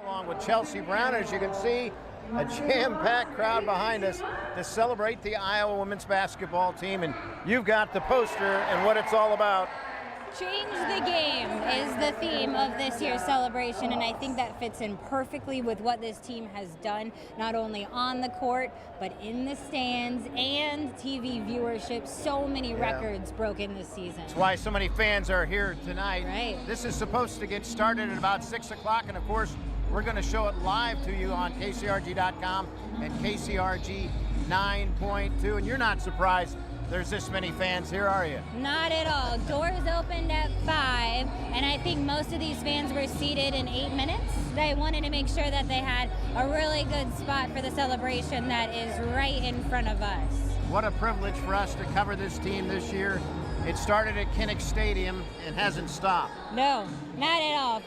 Along with Chelsea Brown, as you can see, a jam-packed crowd behind us to celebrate the Iowa women's basketball team, and you've got the poster and what it's all about. Change the game is the theme of this year's celebration, and I think that fits in perfectly with what this team has done, not only on the court, but in the stands and TV viewership. So many records broken this season. That's why so many fans are here tonight. Right. This is supposed to get started at about 6 o'clock, and of course, we're going to show it live to you on KCRG.com and KCRG 9.2, and you're not surprised there's this many fans here, are you? Not at all. Doors opened at 5, and I think most of these fans were seated in 8 minutes. They wanted to make sure that they had a really good spot for the celebration that is right in front of us. What a privilege for us to cover this team this year. It started at Kinnick Stadium and hasn't stopped. No, not at all.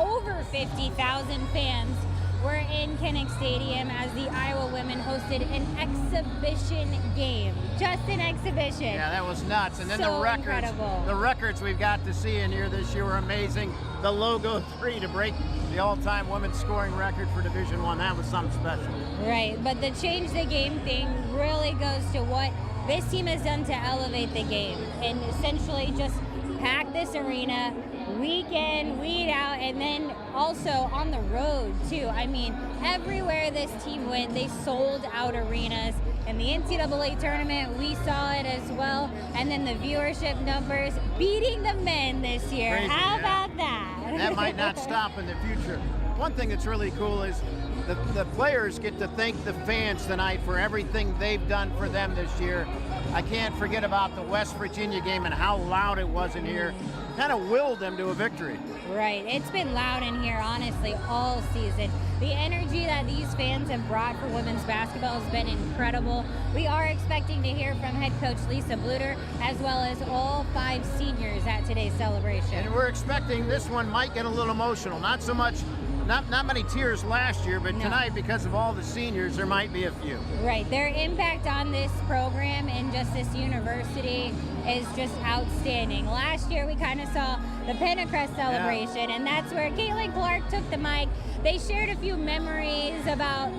Over 50,000 fans were in Kinnick Stadium as the Iowa women hosted an exhibition game. Just an exhibition. Yeah, that was nuts. And then So the records, incredible. the records we've got to see in here this year were amazing. The logo 3 to break the all-time women's scoring record for Division I. That was something special. Right, but the change the game thing really goes to what this team has done to elevate the game and essentially just pack this arena week in, week out, and then also on the road too. I mean, everywhere this team went, they sold out arenas. In the NCAA tournament, we saw it as well. And then the viewership numbers beating the men this year. Crazy, How yeah. about that? That might not stop in the future. One thing that's really cool is the players get to thank the fans tonight for everything they've done for them this year. I can't forget about the West Virginia game and how loud it was in here. Kind of willed them to a victory. Right, it's been loud in here, honestly, all season. The energy that these fans have brought for women's basketball has been incredible. We are expecting to hear from head coach Lisa Bluter, as well as all 5 seniors at today's celebration. And we're expecting this one might get a little emotional. Not so much, not many tears last year, but No. tonight, because of all the seniors, there might be a few. Right, their impact on this program and just this university is just outstanding. Last year we kind of saw the Pentecrest celebration, and that's where Caitlin Clark took the mic. They shared a few memories about,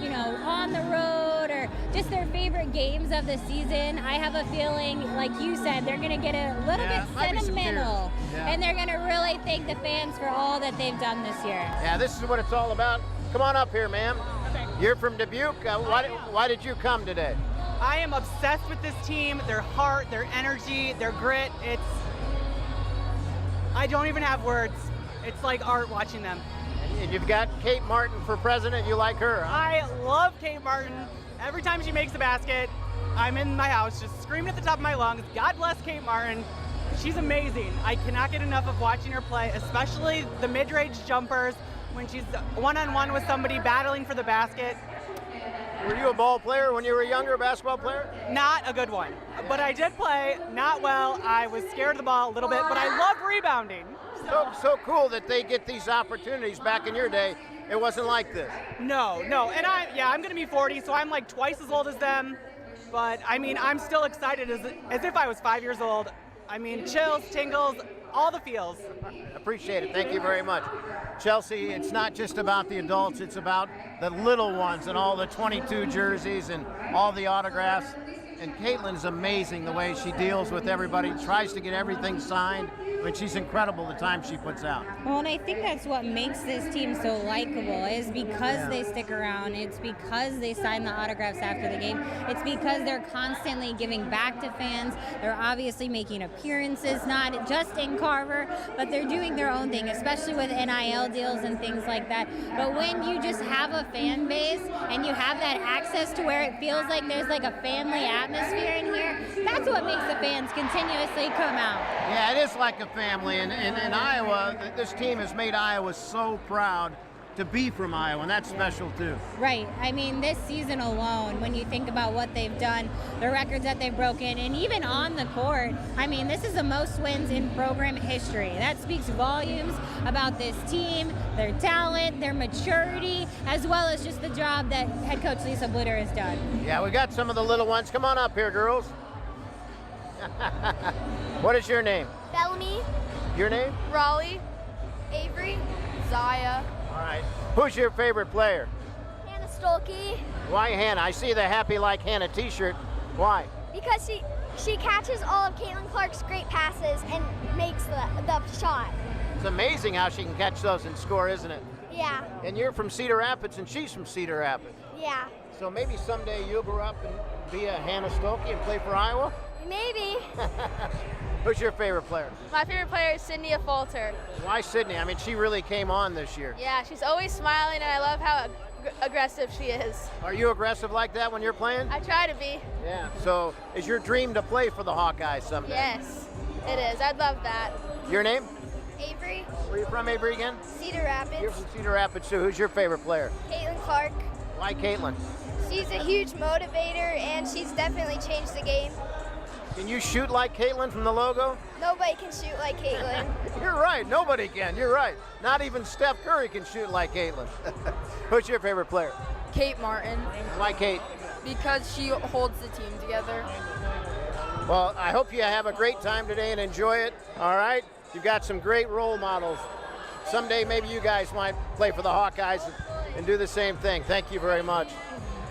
on the road or just their favorite games of the season. I have a feeling, like you said, they're going to get a little bit might be some sentimental, tears. Yeah. and they're going to really thank the fans for all that they've done this year. Yeah, this is what it's all about. Come on up here, ma'am. Okay. You're from Dubuque. Why did you come today? I am obsessed with this team, their heart, their energy, their grit. I don't even have words. It's like art watching them. And you've got Kate Martin for president. You like her, huh? I love Kate Martin. Every time she makes a basket, I'm in my house just screaming at the top of my lungs, God bless Kate Martin. She's amazing. I cannot get enough of watching her play, especially the mid-range jumpers when she's one-on-one with somebody battling for the basket. Were you a ball player when you were younger, a basketball player? Not a good one, but I did play, not well. I was scared of the ball a little bit, but I love rebounding. So cool that they get these opportunities. Back in your day, it wasn't like this. No, and I'm gonna be 40, so I'm like twice as old as them, but I mean, I'm still excited as if I was 5 years old. I mean, chills, tingles, all the feels. Appreciate it. Thank you very much. Chelsea, it's not just about the adults, it's about the little ones and all the 22 jerseys and all the autographs. And Caitlin's amazing the way she deals with everybody, tries to get everything signed. I mean, she's incredible the time she puts out. Well, and I think that's what makes this team so likable is because they stick around. It's because they sign the autographs after the game. It's because they're constantly giving back to fans. They're obviously making appearances, not just in Carver, but they're doing their own thing, especially with NIL deals and things like that. But when you just have a fan base and you have that access to where it feels like there's like a family atmosphere in here, that's what makes the fans continuously come out. Yeah, it is like a family, and in Iowa, this team has made Iowa so proud to be from Iowa, and that's special too. Right. I mean, this season alone, when you think about what they've done, the records that they've broken, and even on the court, I mean, this is the most wins in program history. That speaks volumes about this team, their talent, their maturity, as well as just the job that head coach Lisa Bluter has done. Yeah, we got some of the little ones. Come on up here, girls. What is your name? Bellamy, Your name? Raleigh, Avery, Zaya, All right. Who's your favorite player? Hannah Stolke, Why Hannah? I see the Happy Like Hannah t-shirt. Why? because she catches all of Caitlin Clark's great passes and makes the shot. It's amazing how she can catch those and score, isn't it? Yeah, And you're from Cedar Rapids and she's from Cedar Rapids. yeah, So maybe someday you'll grow up and be a Hannah Stolke and play for Iowa? maybe. Who's your favorite player? My favorite player is Sydney Falter. Why Sydney? I mean, she really came on this year. Yeah, she's always smiling, and I love how aggressive she is. Are you aggressive like that when you're playing? I try to be. Yeah. So is your dream to play for the Hawkeyes someday? Yes, it is. I'd love that. Your name? Avery, Where are you from, Avery, again? Cedar You're Rapids, from Cedar Rapids, too. Who's your favorite player? Caitlin Clark. Why Caitlin? She's a huge motivator and she's definitely changed the game. Can you shoot like Caitlin from the logo? Nobody can shoot like Caitlin. You're right. Nobody can. You're right. Not even Steph Curry can shoot like Caitlin. Who's your favorite player? Kate Martin, Why Kate? because she holds the team together. Well, I hope you have a great time today and enjoy it. All right? You've got some great role models. Someday maybe you guys might play for the Hawkeyes and do the same thing. Thank you very much.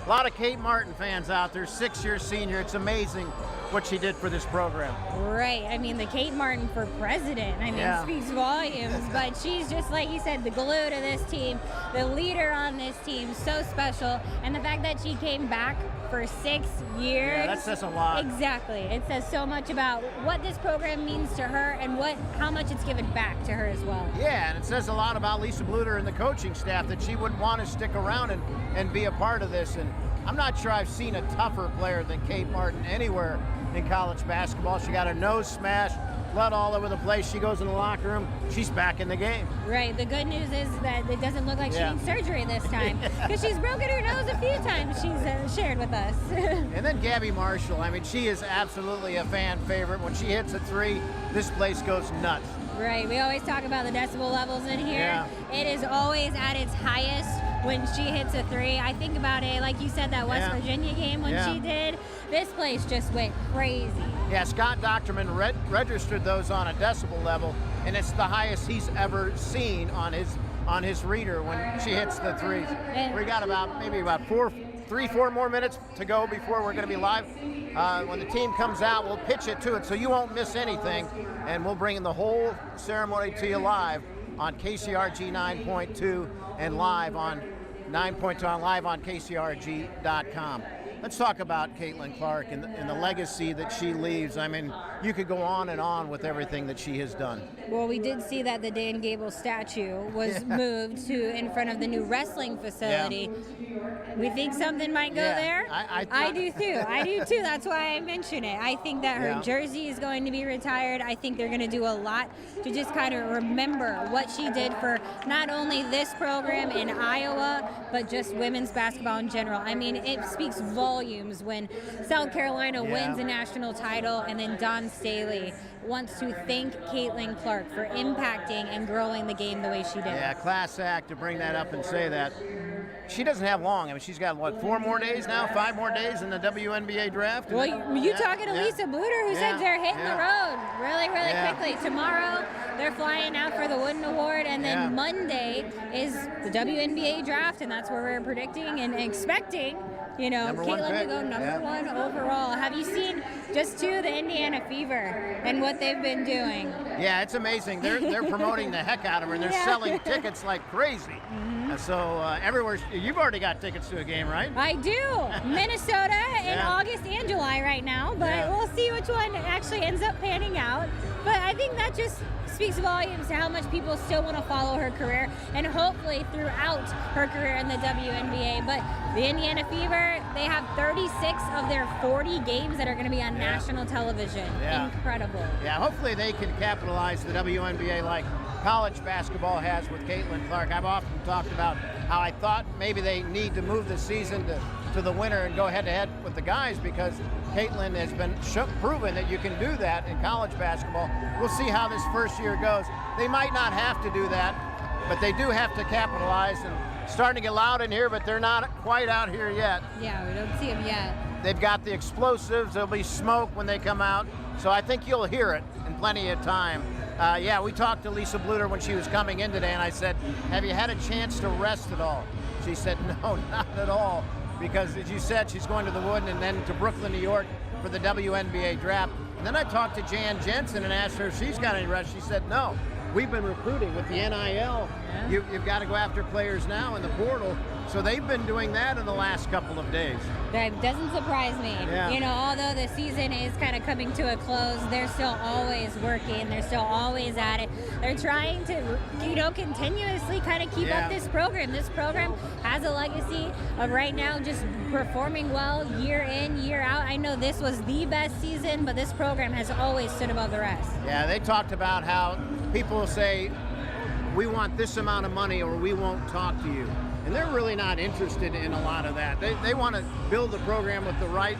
A lot of Kate Martin fans out there, 6-year senior. It's amazing what she did for this program. Right. I mean, the Kate Martin for president, I mean, Yeah. speaks volumes. But she's just, like you said, the glue to this team, the leader on this team, so special. And the fact that she came back for 6 years. Yeah, that says a lot. Exactly. It says so much about what this program means to her and how much it's given back to her as well. Yeah, and it says a lot about Lisa Bluter and the coaching staff that she would want to stick around and be a part of this. And I'm not sure I've seen a tougher player than Kate Martin anywhere in college basketball. She got a nose smash, blood all over the place. She goes in the locker room. She's back in the game. Right. The good news is that it doesn't look like Yeah. she needs surgery this time because she's broken her nose a few times. She's shared with us. And then Gabby Marshall. I mean, she is absolutely a fan favorite. When she hits a three, this place goes nuts. Right. We always talk about the decibel levels in here. Yeah. It is always at its highest when she hits a three. I think about it, like you said, that West Yeah. Virginia game when Yeah. she did. This place just went crazy. Yeah, Scott Docterman registered those on a decibel level, and it's the highest he's ever seen on his reader when she hits the threes. We got maybe about 4 more minutes to go before we're going to be live. When the team comes out, we'll pitch it to it so you won't miss anything, and we'll bring the whole ceremony to you live on KCRG 9.2 and live on 9.2 on live on KCRG.com. Let's talk about Caitlin Clark and the legacy that she leaves. I mean, you could go on and on with everything that she has done. Well, we did see that the Dan Gable statue was moved to in front of the new wrestling facility. We think something might go there. I do too. I do too. That's why I mention it. I think that her Yeah. jersey is going to be retired. I think they're going to do a lot to just kind of remember what she did for not only this program in Iowa, but just women's basketball in general. I mean, it speaks volumes when South Carolina wins a national title and then Dawn Staley wants to thank Caitlin Clark for impacting and growing the game the way she did. Yeah, class act to bring that up and say that. She doesn't have long. I mean, she's got, 4 more days now? 5 more days in the WNBA draft? Well, you talking to Lisa Bluter, who said they're hitting the road really quickly. Tomorrow, they're flying out for the Wooden Award, and then Monday is the WNBA draft, and that's where we're predicting and expecting, Caitlin to go number 1 overall. Have you seen just the Indiana Fever and what they've been doing? Yeah, it's amazing. They're promoting the heck out of her, and they're selling tickets like crazy. So everywhere, you've already got tickets to a game, right? I do. Minnesota in August and July right now, but we'll see which one actually ends up panning out. But I think that just speaks volumes to how much people still want to follow her career, and hopefully throughout her career in the WNBA. But the Indiana Fever, they have 36 of their 40 games that are going to be on national television. Incredible. Yeah, hopefully they can capitalize the WNBA like college basketball has with Caitlin Clark. I've often talked about how I thought maybe they need to move the season to the winter and go head-to-head with the guys, because Caitlin has been proven that you can do that in college basketball. We'll see how this first year goes. They might not have to do that, but they do have to capitalize. And starting to get loud in here, but they're not quite out here yet. Yeah, we don't see them yet. They've got the explosives. There'll be smoke when they come out. So I think you'll hear it in plenty of time. Yeah, we talked to Lisa Bluter when she was coming in today, and I said, have you had a chance to rest at all? She said, no, not at all, because as you said, she's going to the Wood and then to Brooklyn, New York for the WNBA draft. And then I talked to Jan Jensen and asked her if she's got any rest. She said, no. We've been recruiting with the NIL. Yeah. You've got to go after players now in the portal. So they've been doing that in the last couple of days. That doesn't surprise me. Yeah. You know, although the season is kind of coming to a close, they're still always working. They're still always at it. They're trying to, you know, continuously kind of keep up this program. This program has a legacy of right now just performing well year in, year out. I know this was the best season, but this program has always stood above the rest. Yeah, they talked about how people say, we want this amount of money or we won't talk to you. And they're really not interested in a lot of that. They want to build the program with the right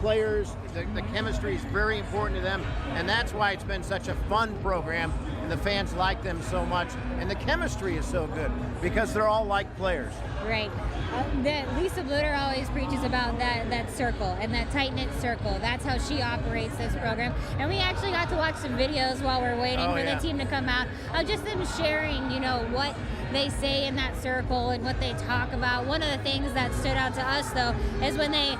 players. The chemistry is very important to them, and that's why it's been such a fun program, and the fans like them so much. And the chemistry is so good because they're all like players. Right. Lisa Bluter always preaches about that circle and that tight-knit circle. That's how she operates this program. And we actually got to watch some videos while we're waiting for the team to come out of just them sharing, you know, what they say in that circle and what they talk about. One of the things that stood out to us, though, is when they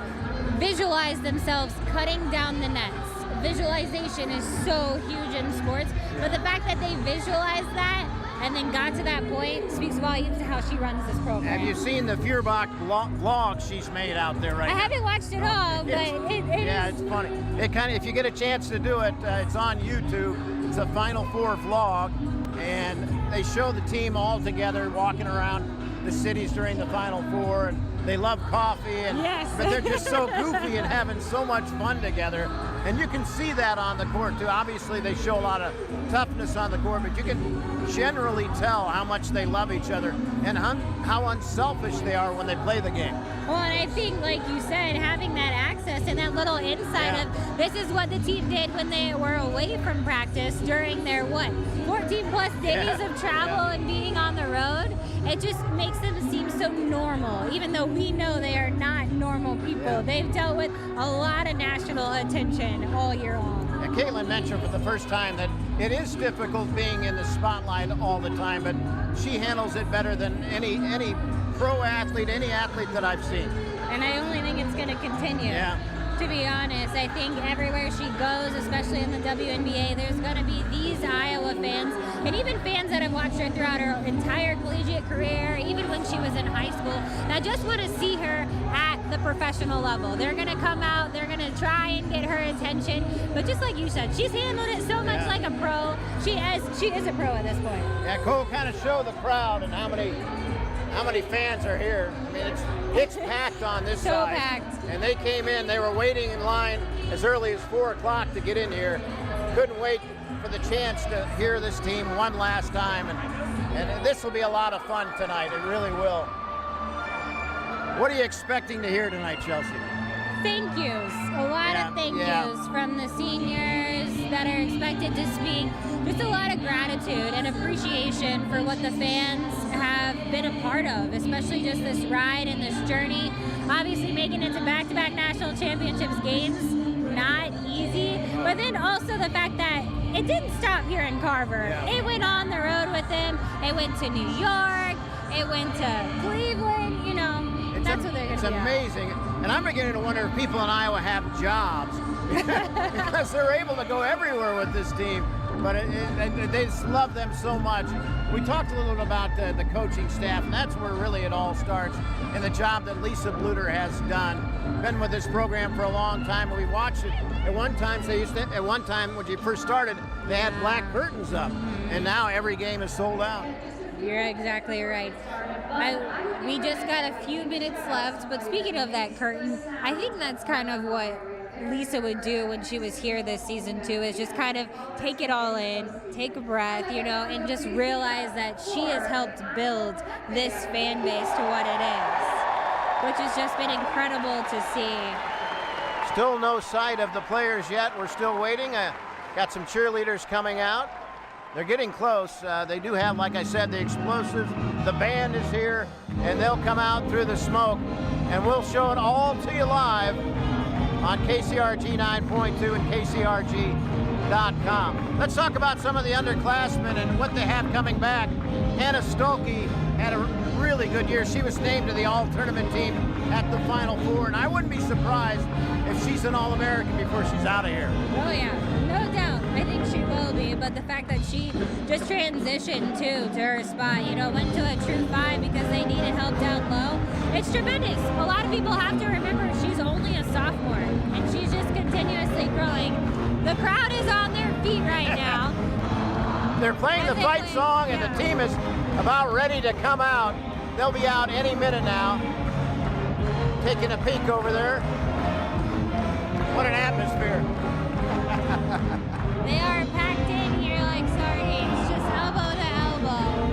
visualize themselves cutting down the nets. Visualization is so huge in sports, but the fact that they visualized that and then got to that point speaks volumes to how she runs this program. Have you seen the Feuerbach vlog she's made out there right now? I haven't watched it all, but it's funny. It kind of, if you get a chance to do it, it's on YouTube. It's a Final Four vlog, and they show the team all together walking around the cities during the Final Four, and they love coffee, and but they're just so goofy and having so much fun together. And you can see that on the court too. Obviously they show a lot of toughness on the court, but you can generally tell how much they love each other and how unselfish they are when they play the game. Well, and I think, like you said, having that access and that little insight of this is what the team did when they were away from practice during their 14 plus days of travel and being on the road. It just makes them seem so normal, even though we know they are not normal people. They've dealt with a lot of national attention all year long. And Caitlin mentioned for the first time that it is difficult being in the spotlight all the time, but she handles it better than any pro athlete, any athlete that I've seen. And I only think it's going to continue. Yeah. To be honest, I think everywhere she goes, especially in the WNBA, there's going to be these Iowa fans, and even fans that have watched her throughout her entire collegiate career, even when she was in high school, that just want to see her at the professional level. They're going to come out, they're going to try and get her attention, but just like you said, she's handled it so much like a pro. She is a pro at this point. Yeah, Cole, kind of show the crowd and how many fans are here. I mean, it's packed on this side. So packed. And they came in, they were waiting in line as early as 4 o'clock to get in here. Couldn't wait for the chance to hear this team one last time. And this will be a lot of fun tonight. It really will. What are you expecting to hear tonight, Chelsea? Thank yous. A lot of thank yous from the seniors that are expected to speak. Just a lot of gratitude and appreciation for what the fans have been a part of, especially just this ride and this journey. Obviously making it to back-to-back national championships games, not easy. But then also the fact that it didn't stop here in Carver. It went on the road with them. It went to New York. It went to Cleveland. You know, that's what they're going to do. It's amazing. And I'm beginning to wonder if people in Iowa have jobs because they're able to go everywhere with this team. But they just love them so much. We talked a little bit about the coaching staff, and that's where really it all starts, and the job that Lisa Bluter has done. Been with this program for a long time, and we watched it. At one time, when you first started, they had black curtains up, and now every game is sold out. You're exactly right. We just got a few minutes left, but speaking of that curtain, I think that's kind of what Lisa would do when she was here this season too, is just kind of take it all in, take a breath, you know, and just realize that she has helped build this fan base to what it is, which has just been incredible to see. Still no sight of the players yet. We're still waiting. Got some cheerleaders coming out. They're getting close. They do have, like I said, the explosives. The band is here, and they'll come out through the smoke, and we'll show it all to you live on KCRG 9.2 and KCRG Let's talk about some of the underclassmen and what they have coming back. Hannah Stolke had a really good year. She was named to the all-tournament team at the Final Four, and I wouldn't be surprised if she's an All-American before she's out of here. Oh yeah, no doubt. I think she will be, but the fact that she just transitioned to her spot, went to a true 5 because they needed help down low, it's tremendous. A lot of people have to remember she's only a sophomore, and she's just continuously growing. The crowd is on their feet right now. They're playing the fight song, and the team is about ready to come out. They'll be out any minute now. Taking a peek over there. What an atmosphere. They are packed in here like sardines, just elbow to elbow.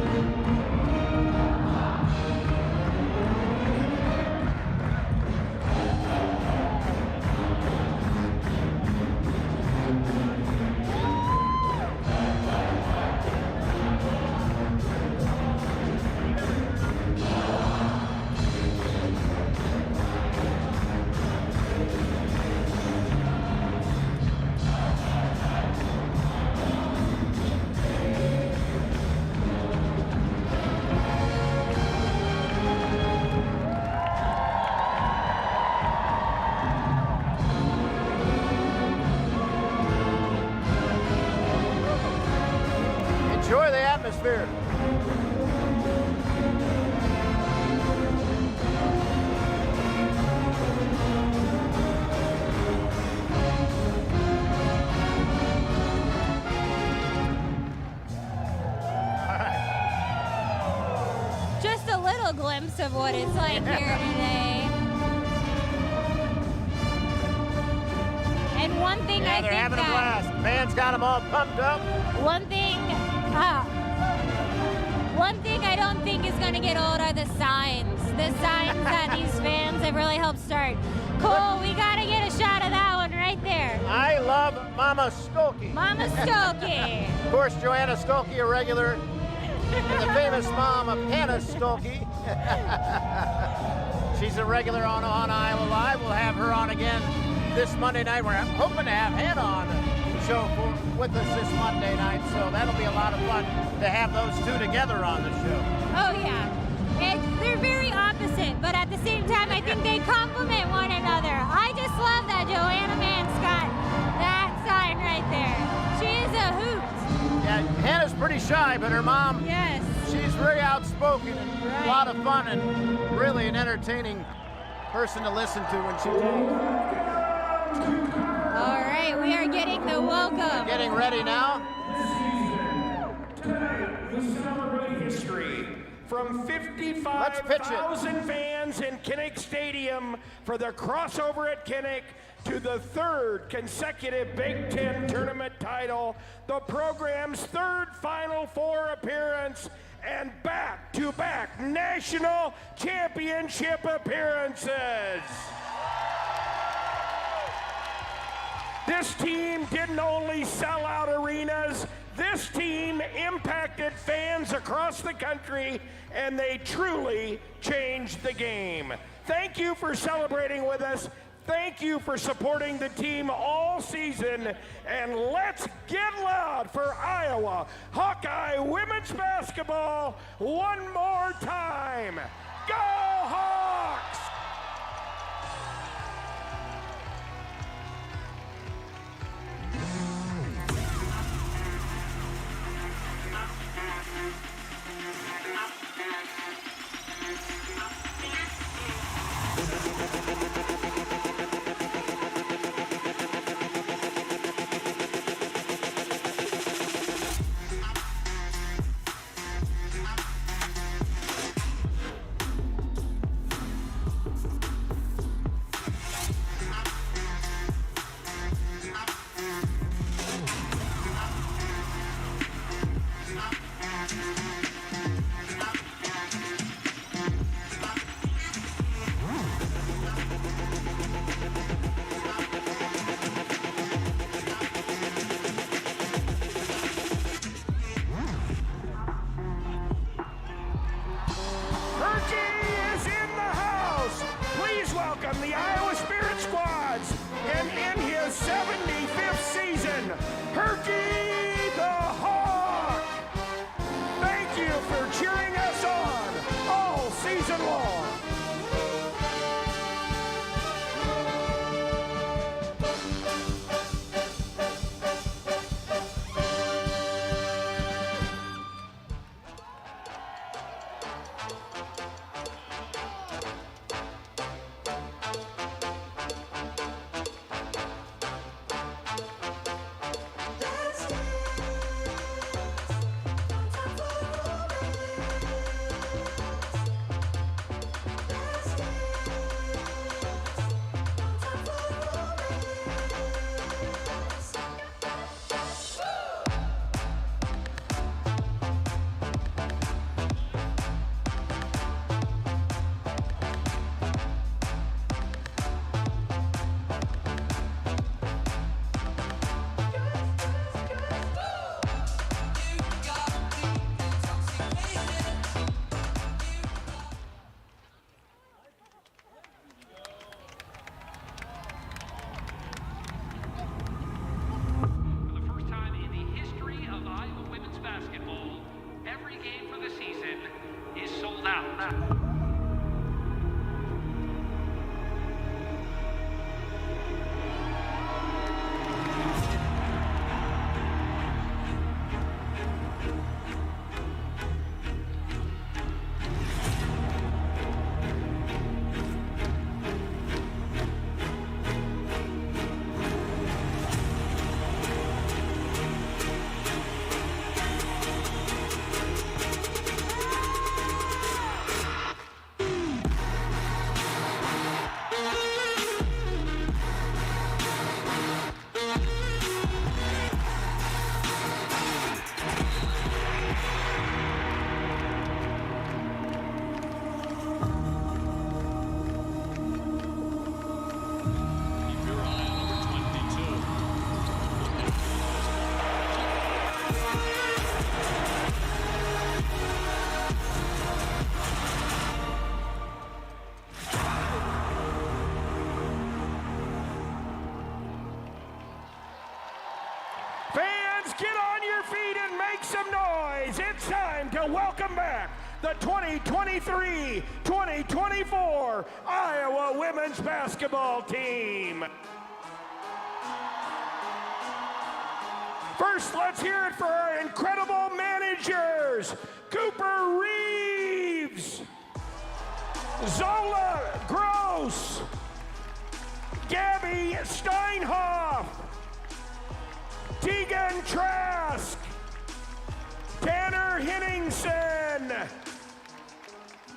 Enjoy the atmosphere. Just a little glimpse of what it's like here today. And one thing I they're think having a blast. Fans got them all pumped up. One thing I don't think is going to get old are the signs. The signs that these fans have really helped start. Cole, we got to get a shot of that one right there. I love Mama Stolke. Mama Stolke. Of course, Joanna Stolke, a regular, and the famous mom of Hannah Stolke. She's a regular on Iowa Live. We'll have her on again this Monday night. We're hoping to have Hannah on the show with us this Monday night, so that'll be a lot of fun to have those two together on the show. Oh, yeah. They're very opposite, but at the same time, I think they complement one another. I just love that Joanna Mann's got that sign right there. She is a hoot. Yeah, Hannah's pretty shy, but her mom, yes, she's very outspoken and a lot of fun and really an entertaining person to listen to when she talks. All right, we are getting the welcome. Getting ready now. We celebrate history from 55,000 fans in Kinnick Stadium for the crossover at Kinnick to the third consecutive Big Ten tournament title, the program's third Final Four appearance, and back-to-back national championship appearances. This team didn't only sell out arenas, this team impacted fans across the country, and they truly changed the game. Thank you for celebrating with us. Thank you for supporting the team all season, and let's get loud for Iowa Hawkeye women's basketball one more time. Go Hawks! Fans, get on your feet and make some noise. It's time to welcome back the 2023-2024 Iowa women's basketball team. First, let's hear it for our incredible managers, Cooper Reeves, Zola Gross, Gabby Steinhoff, Tegan Trask, Tanner Henningsen,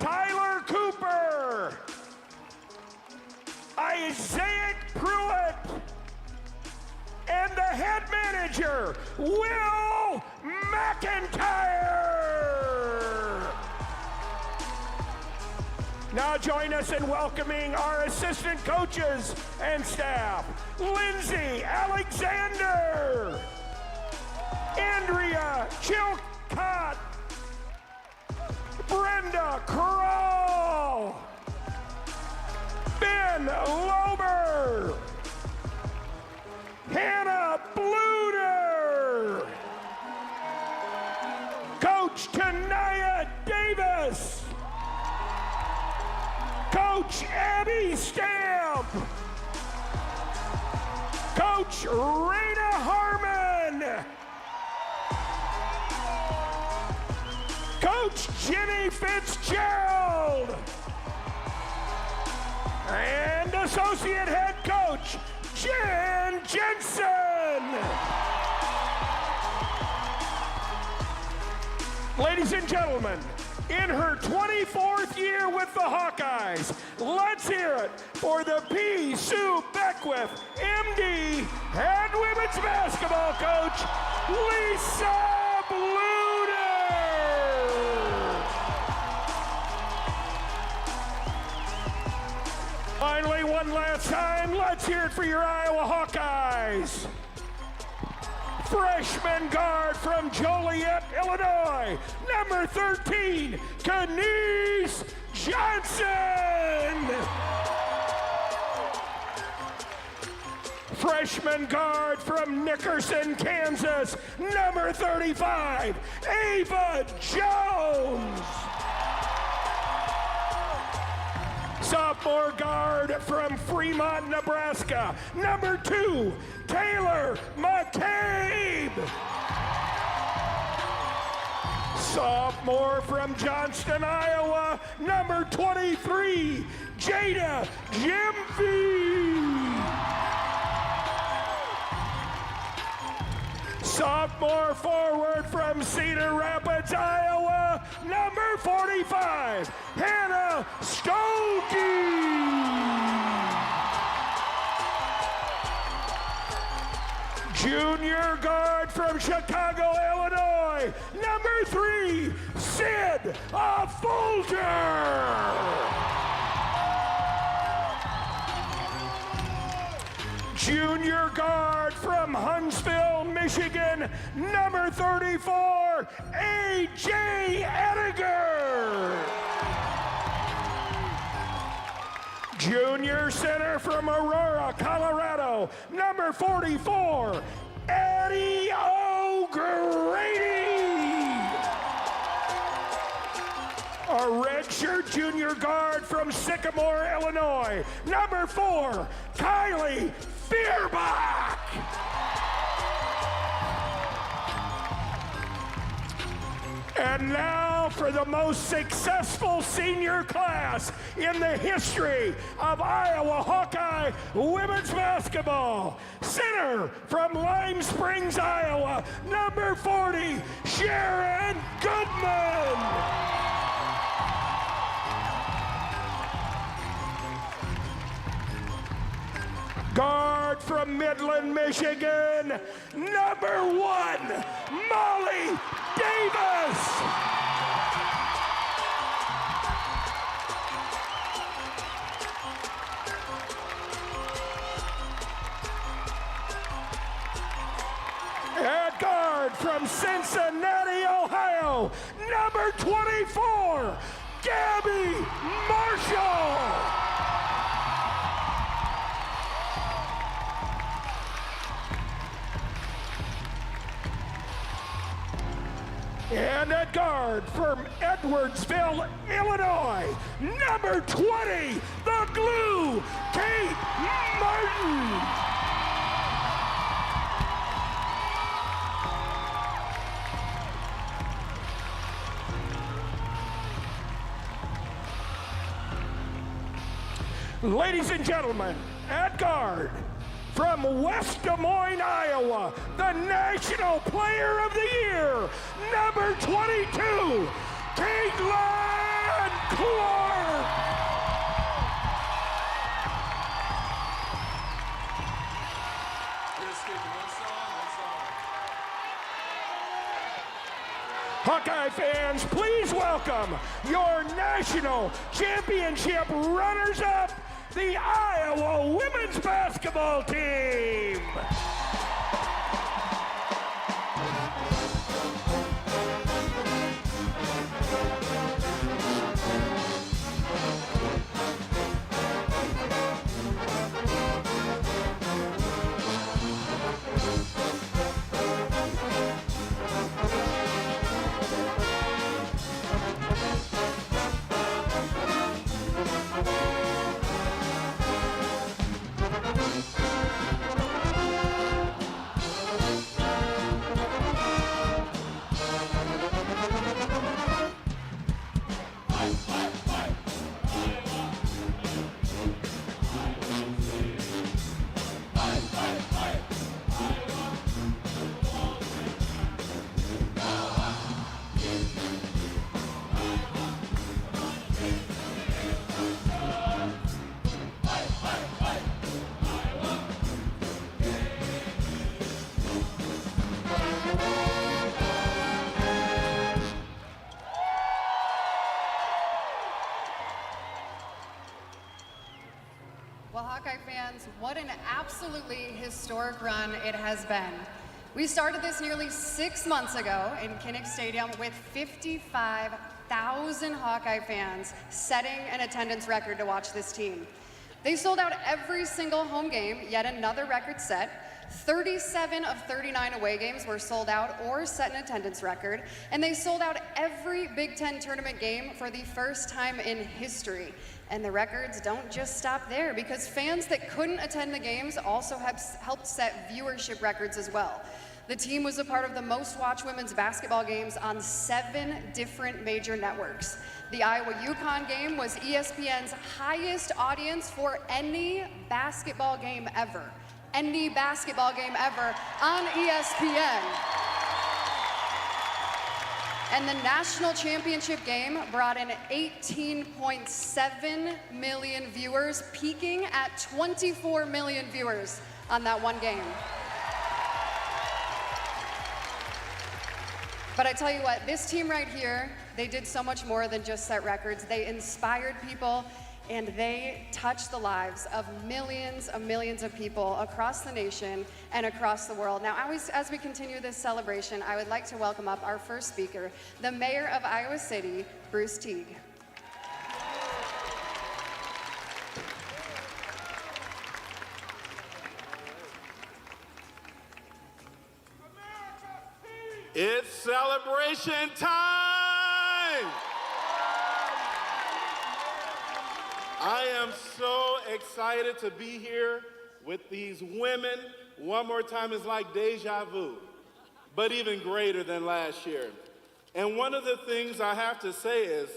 Tyler Cooper, Isaiah Pruitt, and the head manager, Will McIntyre. Now join us in welcoming our assistant coaches and staff, Lindsay Alexander, Andrea Chilcott, Brenda Kroll, Ben Lober, Hannah Bluter, Coach Tanaya Davis, Coach Abby Stamp, Coach Raina Harmon, Coach Jenny Fitzgerald, and Associate Head Coach Jen Jensen. Ladies and gentlemen, in her 24th year with the Hawkeyes, let's hear it for the P. Sue Beckwith, MD, head women's basketball coach, Lisa Bluter. Finally, one last time, let's hear it for your Iowa Hawkeyes. Freshman guard from Joliet, Illinois, number 13, Kenise Johnson. Freshman guard from Nickerson, Kansas, number 35, Ava Jones. Sophomore guard from Fremont, Nebraska, number 2, Taylor McCabe. Sophomore from Johnston, Iowa, number 23, Jada Jimfy. Sophomore forward from Cedar Rapids, Iowa, number 45, Hannah Stokey. Junior guard from Chicago, Illinois, number 3, Sid Fulter. Junior guard from Huntsville, Michigan, number 34, A.J. Ediger. Junior center from Aurora, Colorado, number 44, Eddie O'Grady. A redshirt junior guard from Sycamore, Illinois, number 4, Kylie Fierbach. And now for the most successful senior class in the history of Iowa Hawkeye women's basketball. Center from Lime Springs, Iowa, number 40, Sharon Goodman. Guard from Midland, Michigan, number 1, Molly Davis. At guard from Cincinnati, Ohio, number 24, Gabby Marshall. And at guard from Edwardsville, Illinois, number 20, the Glue, Kate Martin. Ladies and gentlemen, at guard, from West Des Moines, Iowa, the National Player of the Year, number 22, Caitlin Clark. Hawkeye fans, please welcome your national championship runners-up, the Iowa women's basketball team. Well, Hawkeye fans, what an absolutely historic run it has been. We started this nearly 6 months ago in Kinnick Stadium with 55,000 Hawkeye fans setting an attendance record to watch this team. They sold out every single home game, yet another record set. 37 of 39 away games were sold out or set an attendance record, and they sold out every Big Ten tournament game for the first time in history. And the records don't just stop there, because fans that couldn't attend the games also have helped set viewership records as well. The team was a part of the most watched women's basketball games on 7 different major networks. The Iowa-UConn game was ESPN's highest audience for any basketball game ever. Any basketball game ever on ESPN. And the national championship game brought in 18.7 million viewers, peaking at 24 million viewers on that one game. But I tell you what, this team right here, they did so much more than just set records. They inspired people, and they touched the lives of millions of people across the nation and across the world. Now, as we continue this celebration, I would like to welcome up our first speaker, the Mayor of Iowa City, Bruce Teague. It's celebration time! I am so excited to be here with these women. One more time is like deja vu, but even greater than last year. And one of the things I have to say is,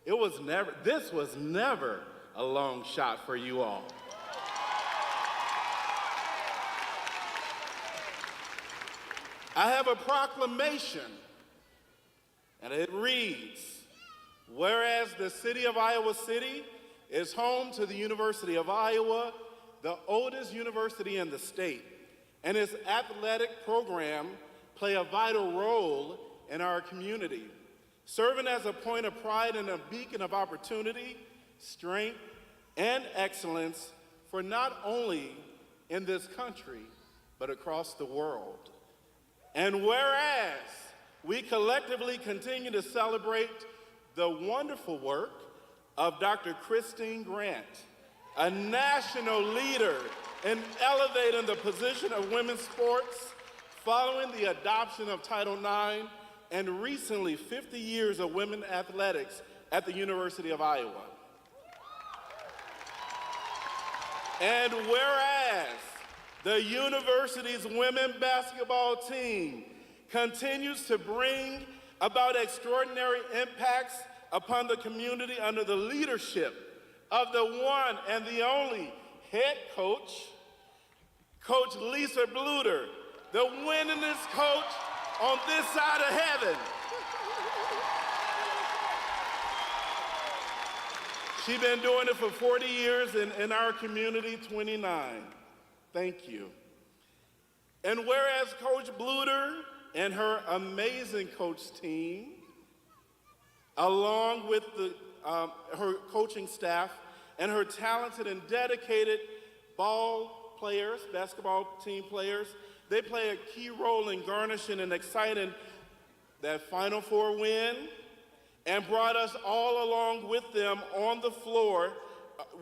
this was never a long shot for you all. I have a proclamation, and it reads, whereas the city of Iowa City is home to the University of Iowa, the oldest university in the state, and its athletic program play a vital role in our community, serving as a point of pride and a beacon of opportunity, strength, and excellence for not only in this country, but across the world. And whereas we collectively continue to celebrate the wonderful work of Dr. Christine Grant, a national leader in elevating the position of women's sports following the adoption of Title IX and recently 50 years of women athletics at the University of Iowa. And whereas the university's women's basketball team continues to bring about extraordinary impacts upon the community under the leadership of the one and the only head coach, Coach Lisa Bluter, the winningest coach on this side of heaven. She's been doing it for 40 years, and in our community, 29. Thank you. And whereas Coach Bluter and her amazing coach team, along with her coaching staff and her talented and dedicated ball players, basketball team players, they play a key role in garnishing and exciting that Final Four win and brought us all along with them on the floor,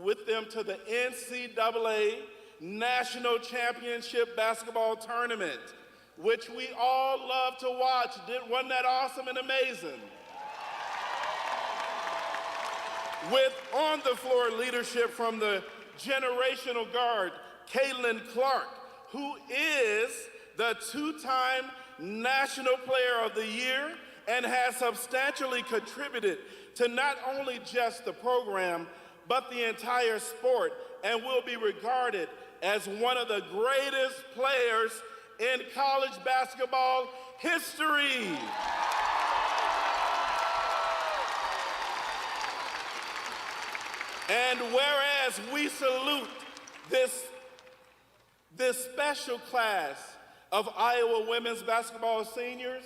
with them to the NCAA National Championship Basketball Tournament, which we all love to watch. Wasn't that awesome and amazing? With on-the-floor leadership from the generational guard, Caitlin Clark, who is the two-time National Player of the Year and has substantially contributed to not only just the program, but the entire sport, and will be regarded as one of the greatest players in college basketball history. And whereas we salute this special class of Iowa women's basketball seniors,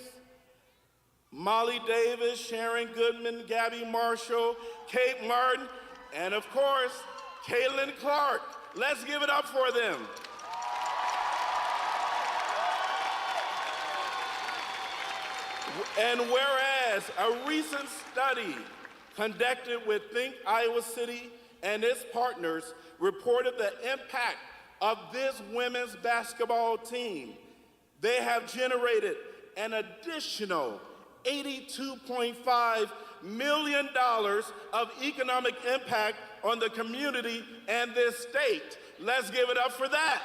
Molly Davis, Sharon Goodman, Gabby Marshall, Kate Martin, and of course, Caitlin Clark. Let's give it up for them. And whereas a recent study conducted with Think Iowa City and its partners reported the impact of this women's basketball team, they have generated an additional $82.5 million of economic impact on the community and this state. Let's give it up for that.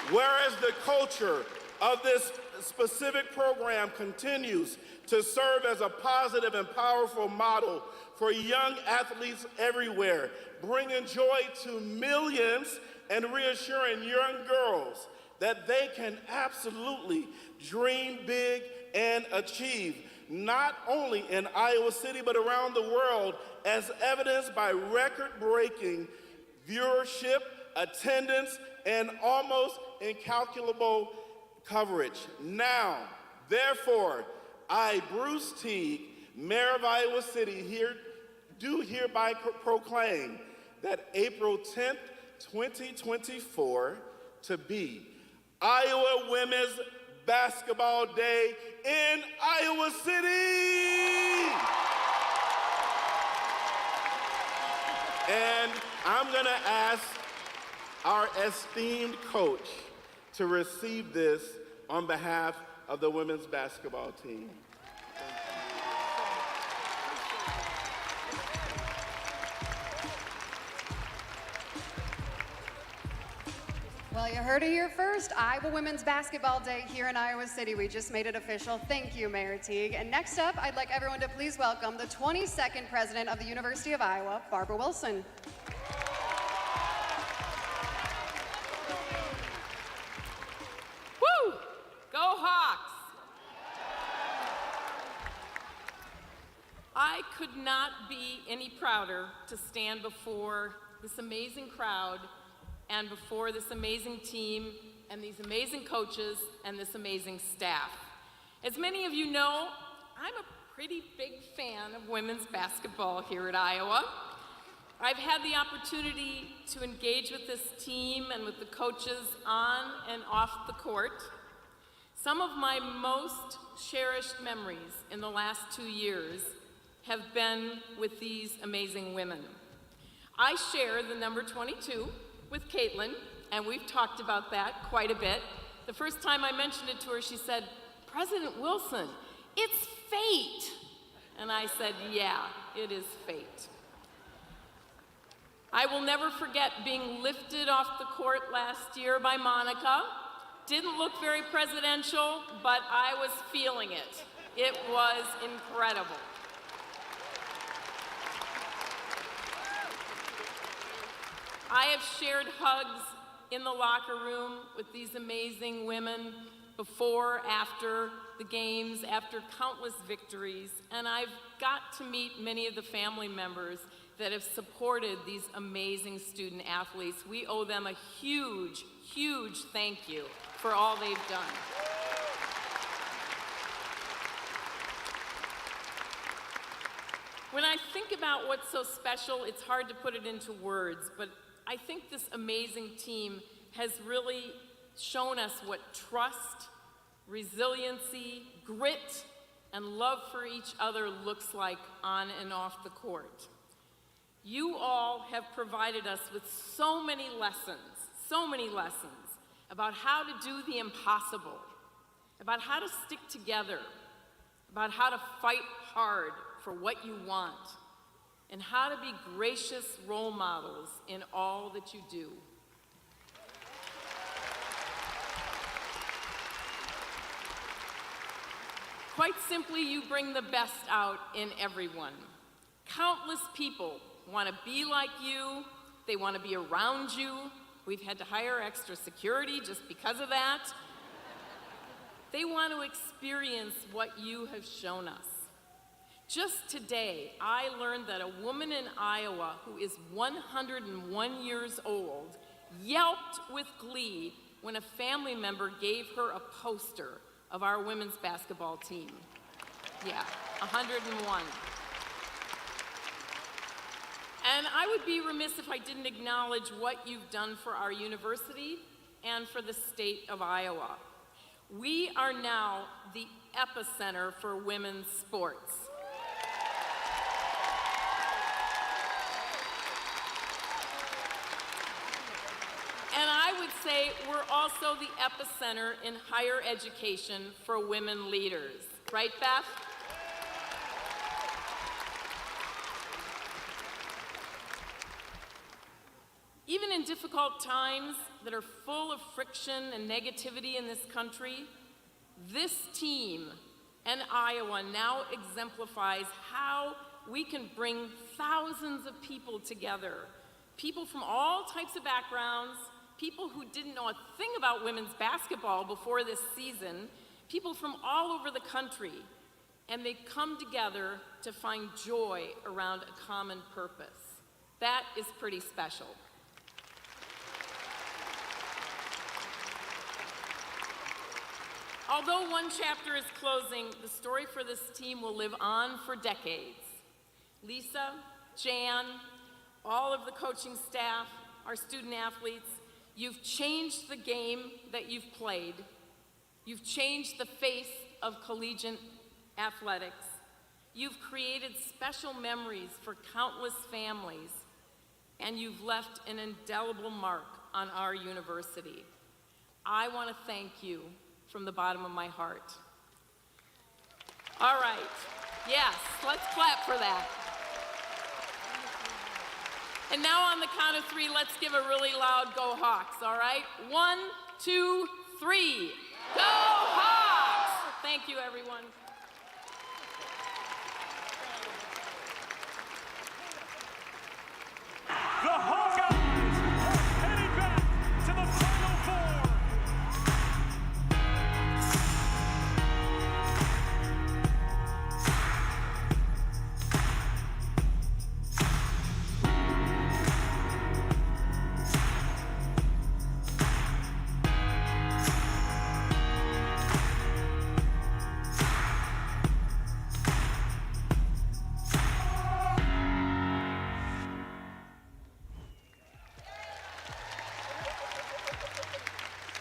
Whereas the culture of this specific program continues to serve as a positive and powerful model for young athletes everywhere, bringing joy to millions and reassuring young girls that they can absolutely dream big and achieve, not only in Iowa City, but around the world, as evidenced by record-breaking viewership, attendance, and almost incalculable coverage. Now, therefore, I, Bruce Teague, Mayor of Iowa City, do hereby proclaim that April 10th, 2024 to be Iowa Women's Basketball Day in Iowa City. And I'm going to ask our esteemed coach to receive this on behalf of the women's basketball team. Well, you heard it here first. Iowa Women's Basketball Day here in Iowa City. We just made it official. Thank you, Mayor Teague. And next up, I'd like everyone to please welcome the 22nd President of the University of Iowa, Barbara Wilson. Woo! Go Hawks! I could not be any prouder to stand before this amazing crowd and before this amazing team and these amazing coaches and this amazing staff. As many of you know, I'm a pretty big fan of women's basketball here at Iowa. I've had the opportunity to engage with this team and with the coaches on and off the court. Some of my most cherished memories in the last 2 years have been with these amazing women. I share the number 22 with Caitlin, and we've talked about that quite a bit. The first time I mentioned it to her, she said, "President Wilson, it's fate." And I said, "Yeah, it is fate." I will never forget being lifted off the court last year by Monica. Didn't look very presidential, but I was feeling it. It was incredible. I have shared hugs in the locker room with these amazing women before, after the games, after countless victories, and I've got to meet many of the family members that have supported these amazing student athletes. We owe them a huge, huge thank you for all they've done. When I think about what's so special, it's hard to put it into words, but I think this amazing team has really shown us what trust, resiliency, grit, and love for each other looks like on and off the court. You all have provided us with so many lessons about how to do the impossible, about how to stick together, about how to fight hard for what you want, and how to be gracious role models in all that you do. Quite simply, you bring the best out in everyone. Countless people want to be like you, they want to be around you. We've had to hire extra security just because of that. They want to experience what you have shown us. Just today, I learned that a woman in Iowa who is 101 years old yelped with glee when a family member gave her a poster of our women's basketball team. Yeah, 101. And I would be remiss if I didn't acknowledge what you've done for our university and for the state of Iowa. We are now the epicenter for women's sports. And I would say we're also the epicenter in higher education for women leaders. Right, Beth? Even in difficult times that are full of friction and negativity in this country, this team and Iowa now exemplifies how we can bring thousands of people together. People from all types of backgrounds, people who didn't know a thing about women's basketball before this season, people from all over the country, and they come together to find joy around a common purpose. That is pretty special. Although one chapter is closing, the story for this team will live on for decades. Lisa, Jan, all of the coaching staff, our student athletes, you've changed the game that you've played. You've changed the face of collegiate athletics. You've created special memories for countless families, and you've left an indelible mark on our university. I want to thank you from the bottom of my heart. All right, yes, let's clap for that. And now on the count of three, let's give a really loud Go Hawks, all right? 1, 2, 3. Go Hawks! Thank you, everyone. The Hawkeyes are heading back to the Final Four.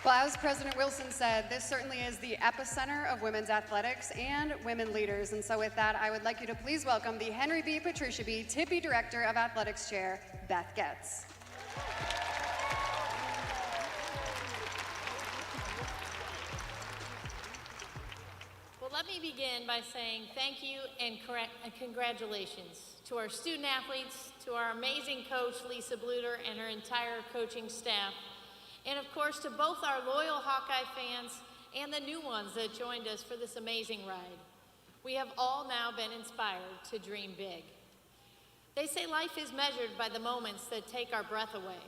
Well, as President Wilson said, this certainly is the epicenter of women's athletics and women leaders. And so with that, I would like you to please welcome the Henry B. Patricia B. Tippy Director of Athletics Chair, Beth Getz. Let me begin by saying thank you and congratulations to our student athletes, to our amazing coach, Lisa Bluter, and her entire coaching staff, and of course to both our loyal Hawkeye fans and the new ones that joined us for this amazing ride. We have all now been inspired to dream big. They say life is measured by the moments that take our breath away.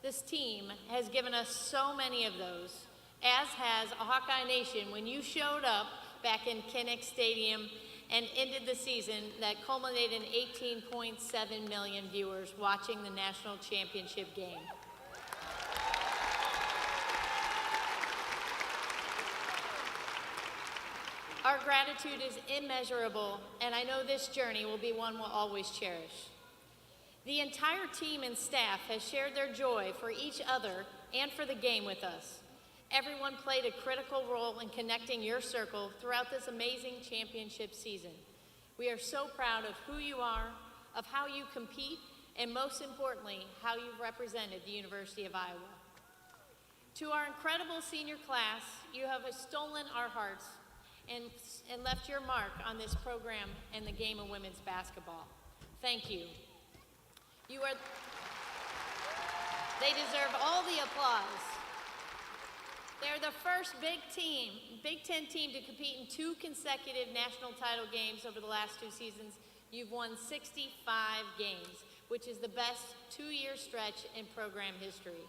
This team has given us so many of those, as has a Hawkeye Nation when you showed up back in Kinnick Stadium and ended the season that culminated in 18.7 million viewers watching the national championship game. Our gratitude is immeasurable, and I know this journey will be one we'll always cherish. The entire team and staff has shared their joy for each other and for the game with us. Everyone played a critical role in connecting your circle throughout this amazing championship season. We are so proud of who you are, of how you compete, and most importantly, how you've represented the University of Iowa. To our incredible senior class, you have stolen our hearts and left your mark on this program and the game of women's basketball. Thank you. They deserve all the applause. They're the first Big Ten team to compete in 2 consecutive national title games over the last 2 seasons. You've won 65 games, which is the best 2-year stretch in program history.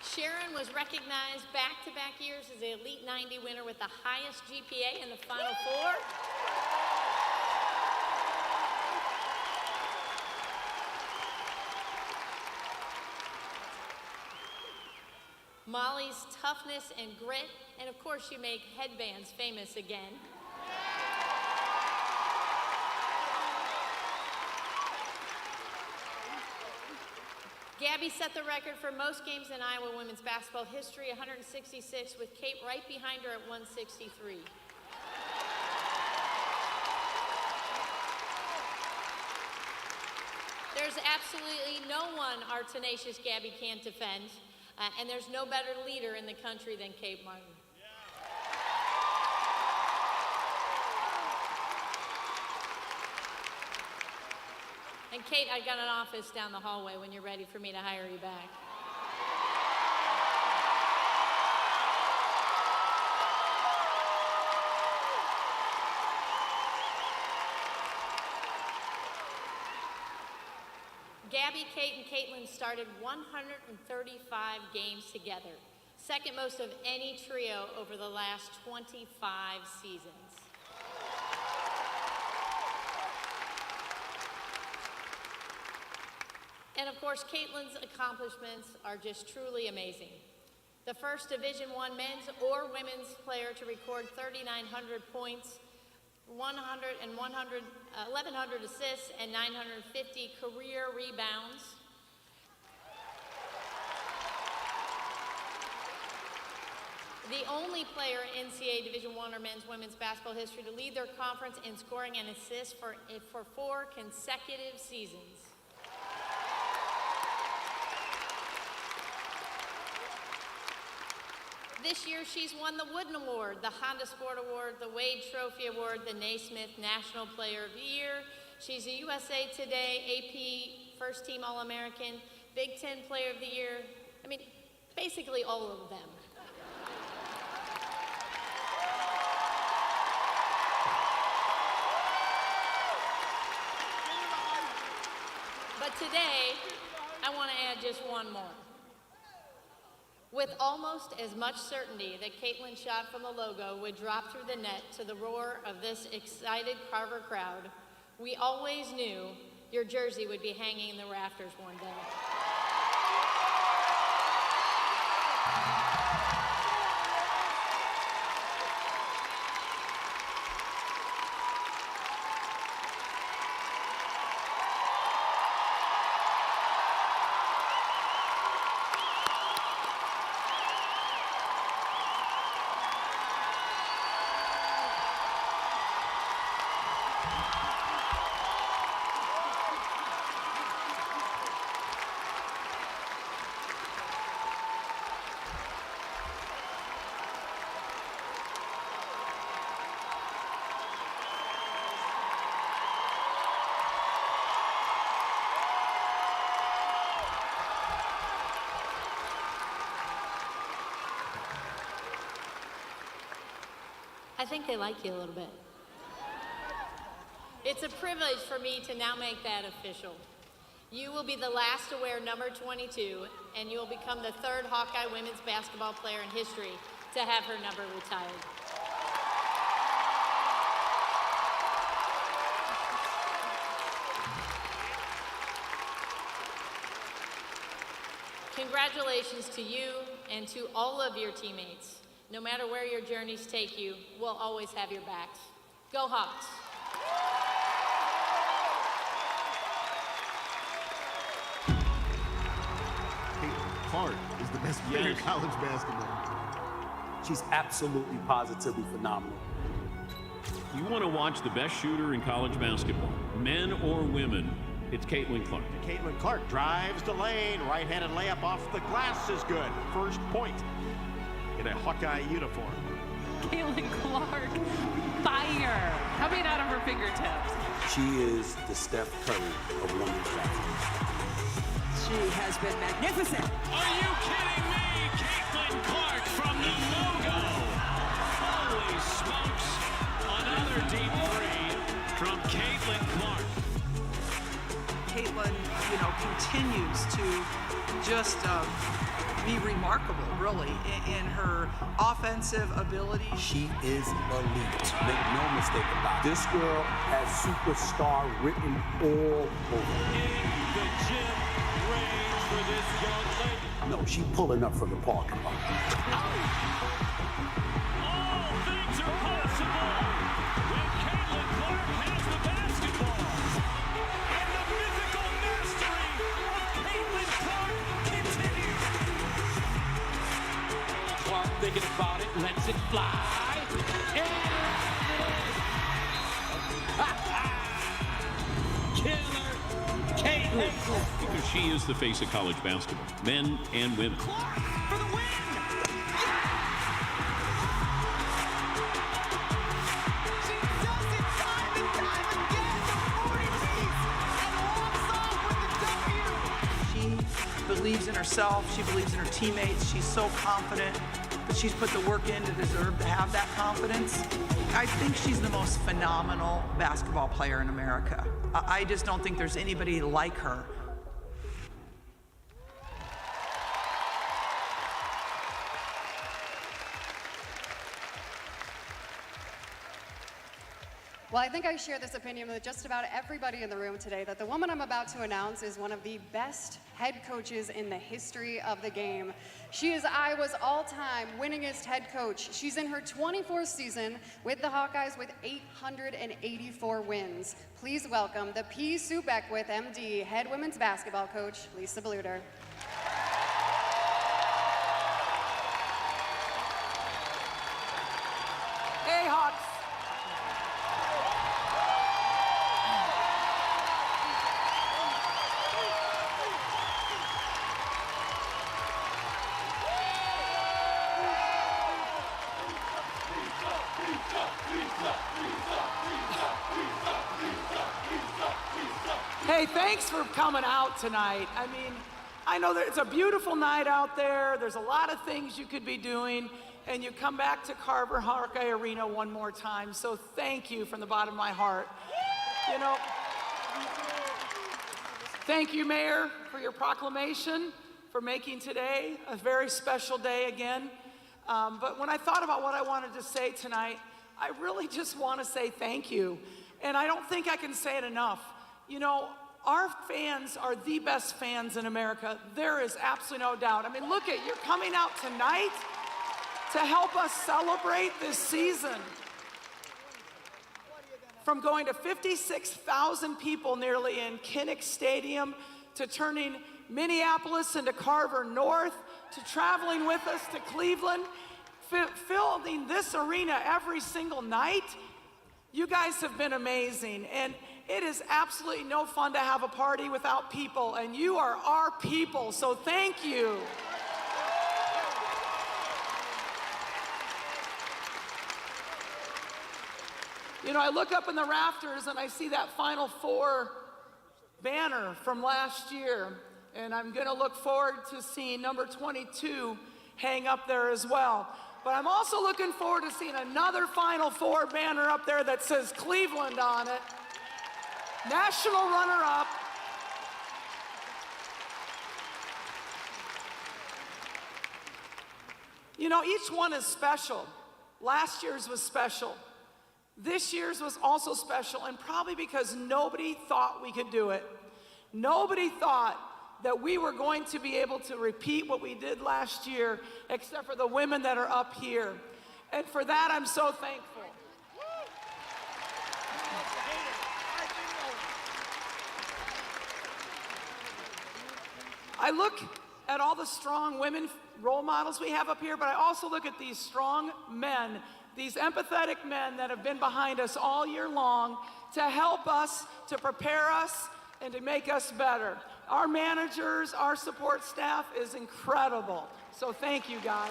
Sharon was recognized back-to-back years as the Elite 90 winner with the highest GPA in the Final Four. Molly's toughness and grit, and of course you make headbands famous again. Gabby set the record for most games in Iowa women's basketball history, 166, with Kate right behind her at 163. There's absolutely no one our tenacious Gabby can't defend, and there's no better leader in the country than Kate Martin. And Kate, I got an office down the hallway when you're ready for me to hire you back. Gabby, Kate, and Caitlin started 135 games together, second most of any trio over the last 25 seasons. And of course, Caitlin's accomplishments are just truly amazing. The first Division I men's or women's player to record 3,900 points, 1,100 assists, and 950 career rebounds. The only player in NCAA Division I or men's women's basketball history to lead their conference in scoring and assists for 4 consecutive seasons. This year, she's won the Wooden Award, the Honda Sport Award, the Wade Trophy Award, the Naismith National Player of the Year. She's a USA Today AP First Team All-American, Big Ten Player of the Year. I mean, basically all of them. But today, I want to add just one more. With almost as much certainty that Caitlin's shot from the logo would drop through the net to the roar of this excited Carver crowd, we always knew your jersey would be hanging in the rafters one day. I think they like you a little bit. It's a privilege for me to now make that official. You will be the last to wear number 22, and you will become the third Hawkeye women's basketball player in history to have her number retired. Congratulations to you and to all of your teammates. No matter where your journeys take you, we'll always have your backs. Go Hawks! Clark is the best player in college basketball. She's absolutely positively phenomenal. You want to watch the best shooter in college basketball, men or women, it's Caitlin Clark. Caitlin Clark drives the lane, right-handed layup off the glass is good. First point in a Hawkeye uniform. Caitlin Clark, fire, coming out of her fingertips. She is the Steph Curry of women's basketball. She has been magnificent. Are you kidding me? Caitlin Clark from the logo. Holy smokes. Another deep three from Caitlin Clark. Caitlin, continues to just be remarkable, really, in her offensive ability. She is elite. Make no mistake about it. This girl has superstar written all over her. In the gym range for this young lady. No, she pulling up from the parking lot. All things are possible when Caitlin Clark has the basketball. And the mythical mastery of Caitlin Clark continues. Clark thinking about it, lets it fly. Killer Caitlin. Because she is the face of college basketball, men and women. Clark for the win. She does it time and time again. The 40-piece and walks off with the W. She believes in herself. She believes in her teammates. She's so confident, but she's put the work in to deserve to have that confidence. I think she's the most phenomenal basketball player in America. I just don't think there's anybody like her. Well, I think I share this opinion with just about everybody in the room today, that the woman I'm about to announce is one of the best head coaches in the history of the game. She is Iowa's all-time winningest head coach. She's in her 24th season with the Hawkeyes with 884 wins. Please welcome the P. Sue Beckwith, MD, head women's basketball coach, Lisa Bluder. Hey, Hawks. Hey, thanks for coming out tonight. I mean, I know that it's a beautiful night out there. There's a lot of things you could be doing, and you come back to Carver Hawkeye Arena one more time. So thank you from the bottom of my heart. Thank you, Mayor, for your proclamation, for making today a very special day again. But when I thought about what I wanted to say tonight, I really just want to say thank you. And I don't think I can say it enough. Our fans are the best fans in America. There is absolutely no doubt. I mean, look at, you're coming out tonight to help us celebrate this season. From going to 56,000 people nearly in Kinnick Stadium, to turning Minneapolis into Carver North, to traveling with us to Cleveland, filling this arena every single night. You guys have been amazing, and it is absolutely no fun to have a party without people, and you are our people, so thank you. I look up in the rafters and I see that Final Four banner from last year, and I'm gonna look forward to seeing number 22 hang up there as well. But I'm also looking forward to seeing another Final Four banner up there that says Cleveland on it. National runner-up. You know, each one is special. Last year's was special. This year's was also special, and probably because nobody thought we could do it. Nobody thought that we were going to be able to repeat what we did last year, except for the women that are up here. And for that, I'm so thankful. I look at all the strong women role models we have up here, but I also look at these strong men, these empathetic men that have been behind us all year long to help us, to prepare us, and to make us better. Our managers, our support staff is incredible. So thank you, guys.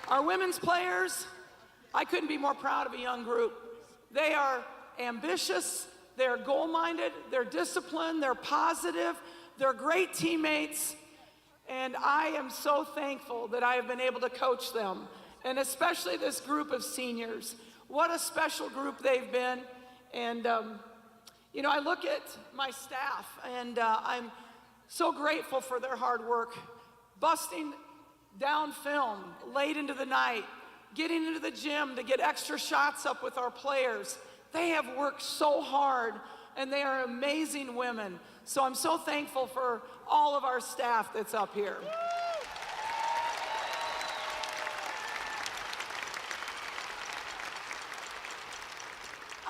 Our women's players, I couldn't be more proud of a young group. They are ambitious, they're goal-minded, they're disciplined, they're positive, they're great teammates, and I am so thankful that I have been able to coach them, and especially this group of seniors. What a special group they've been, and you know, I look at my staff, and I'm so grateful for their hard work, busting down film late into the night, getting into the gym to get extra shots up with our players. They have worked so hard, and they are amazing women. So I'm so thankful for all of our staff that's up here.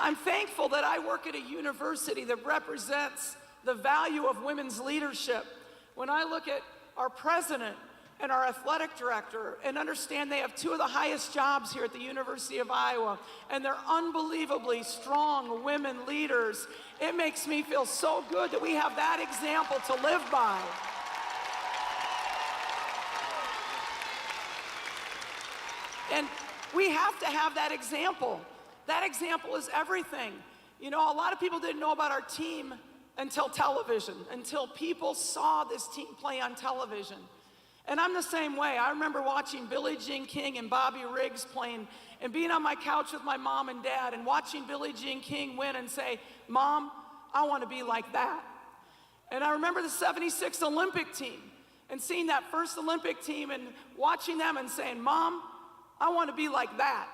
I'm thankful that I work at a university that represents the value of women's leadership. When I look at our president and our athletic director and understand they have two of the highest jobs here at the University of Iowa, and they're unbelievably strong women leaders, it makes me feel so good that we have that example to live by. And we have to have that example. That example is everything. You know, a lot of people didn't know about our team until television, until people saw this team play on television. And I'm the same way. I remember watching Billie Jean King and Bobby Riggs playing and being on my couch with my mom and dad and watching Billie Jean King win and say, "Mom, I want to be like that." And I remember the '76 Olympic team and seeing that first Olympic team and watching them and saying, "Mom, I want to be like that."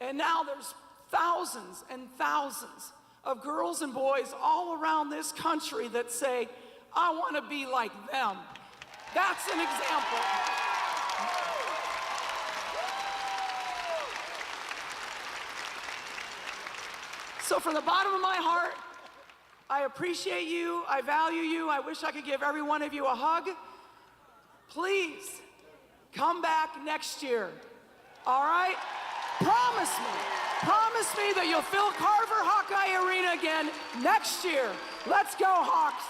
And now there's thousands and thousands of girls and boys all around this country that say, "I want to be like them." That's an example. So from the bottom of my heart, I appreciate you, I value you, I wish I could give every one of you a hug. Please, come back next year, all right? Promise me that you'll fill Carver Hawkeye Arena again next year. Let's go, Hawks.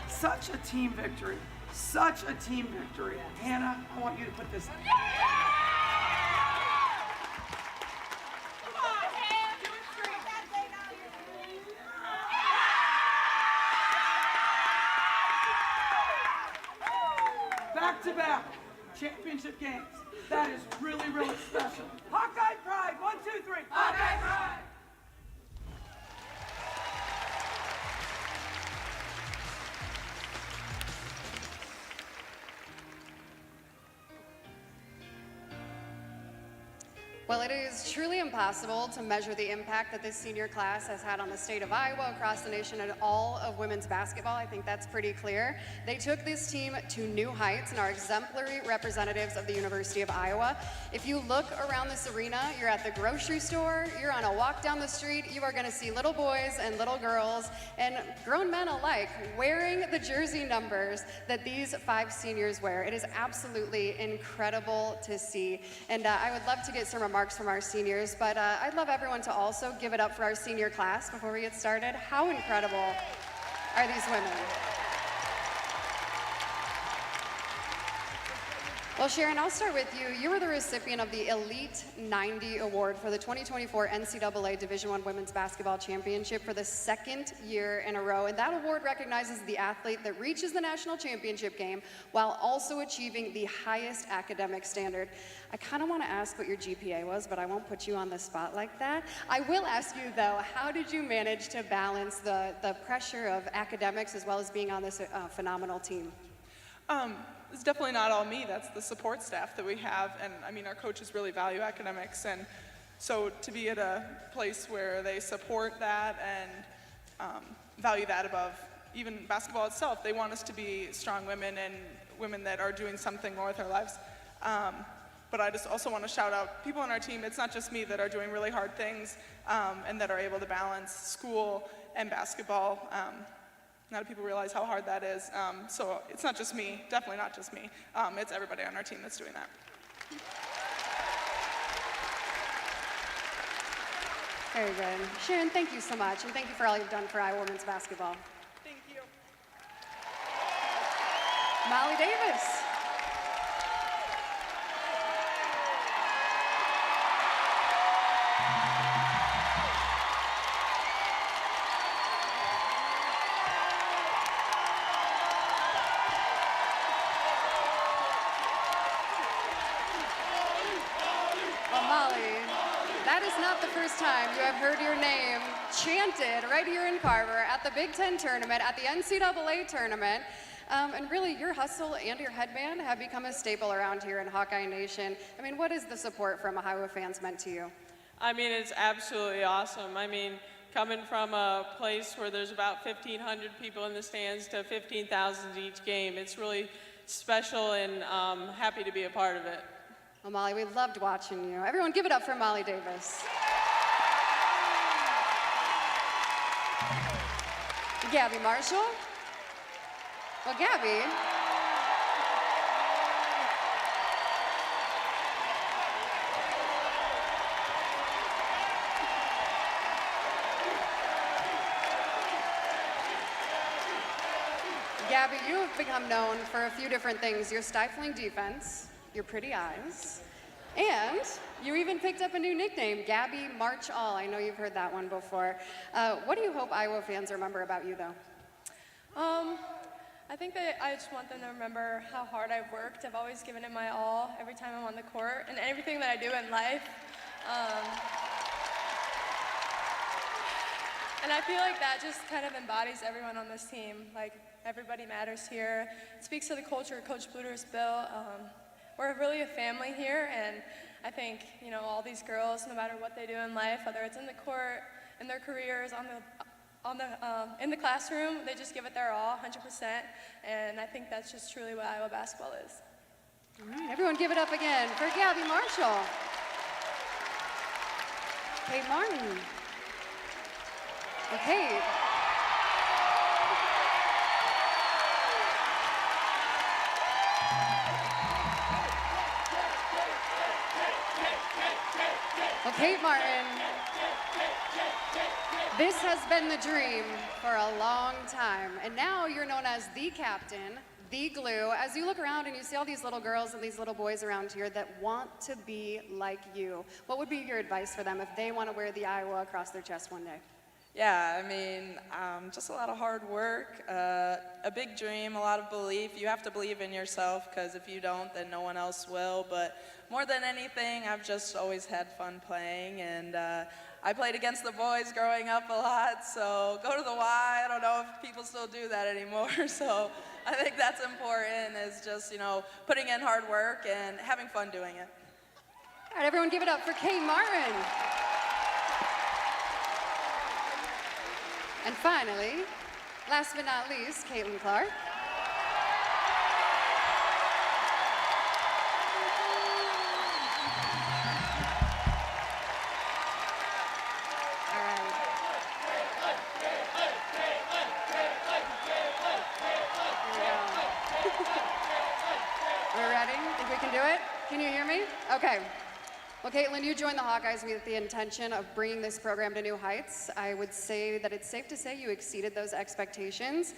Such a team victory. Such a team victory. Hannah, I want you to put this. Back-to-back championship games. That is really, really special. Hawkeye pride. 1, 2, 3. Hawkeye pride. Well, it is truly impossible to measure the impact that this senior class has had on the state of Iowa, across the nation, and all of women's basketball. I think that's pretty clear. They took this team to new heights and are exemplary representatives of the University of Iowa. If you look around this arena, you're at the grocery store, you're on a walk down the street, you are going to see little boys and little girls and grown men alike wearing the jersey numbers that these 5 seniors wear. It is absolutely incredible to see. And I would love to get some remarks from our seniors, but I'd love everyone to also give it up for our senior class before we get started. How incredible are these women? Well, Sharon, I'll start with you. You were the recipient of the Elite 90 Award for the 2024 NCAA Division I Women's Basketball Championship for the 2nd year in a row. And that award recognizes the athlete that reaches the national championship game while also achieving the highest academic standard. I kind of want to ask what your GPA was, but I won't put you on the spot like that. I will ask you, though, how did you manage to balance the pressure of academics as well as being on this phenomenal team? It's definitely not all me. That's the support staff that we have, and I mean, our coaches really value academics, and so to be at a place where they support that and value that above even basketball itself. They want us to be strong women and women that are doing something more with their lives. But I just also want to shout out people on our team. It's not just me that are doing really hard things and that are able to balance school and basketball. A lot of people realize how hard that is. So it's not just me, definitely not just me. It's everybody on our team that's doing that. Very good. Sharon, thank you so much, and thank you for all you've done for Iowa women's basketball. Thank you. Molly Davis. Time you have heard your name chanted right here in Carver at the Big Ten tournament, at the NCAA tournament. And really, your hustle and your headband have become a staple around here in Hawkeye Nation. I mean, what is the support from Iowa fans meant to you? I mean, it's absolutely awesome. I mean, coming from a place where there's about 1,500 people in the stands to 15,000 each game, it's really special, and happy to be a part of it. Well, Molly, we loved watching you. Everyone give it up for Molly Davis. Gabby Marshall. Well, Gabby. Gabby, you have become known for a few different things. Your stifling defense, your pretty eyes, and you even picked up a new nickname, Gabby March All. I know you've heard that one before. What do you hope Iowa fans remember about you, though? I think that I just want them to remember how hard I've worked. I've always given it my all every time I'm on the court and everything that I do in life. And I feel like that just kind of embodies everyone on this team. Like, everybody matters here. It speaks to the culture Coach Bluter's built. We're really a family here, and I think, you know, all these girls, no matter what they do in life, whether it's in the court, in their careers, in the classroom, they just give it their all, 100%, and I think that's just truly what Iowa basketball is. All right, everyone give it up again for Gabby Marshall. Kate Martin. Kate. Well, Kate Martin, this has been the dream for a long time, and now you're known as the captain, the glue. As you look around and you see all these little girls and these little boys around here that want to be like you, what would be your advice for them if they want to wear the Iowa across their chest one day? Yeah, I mean, just a lot of hard work, a big dream, a lot of belief. You have to believe in yourself, because if you don't, then no one else will. But more than anything, I've just always had fun playing, and I played against the boys growing up a lot, so go to the Y. I don't know if people still do that anymore, so I think that's important, is just, you know, putting in hard work and having fun doing it. All right, everyone give it up for Kate Martin. And finally, last but not least, Caitlin Clark. All right. Here we go. We're ready? Think we can do it? Can you hear me? Okay. Well, Caitlin, you joined the Hawkeyes with the intention of bringing this program to new heights. I would say that it's safe to say you exceeded those expectations.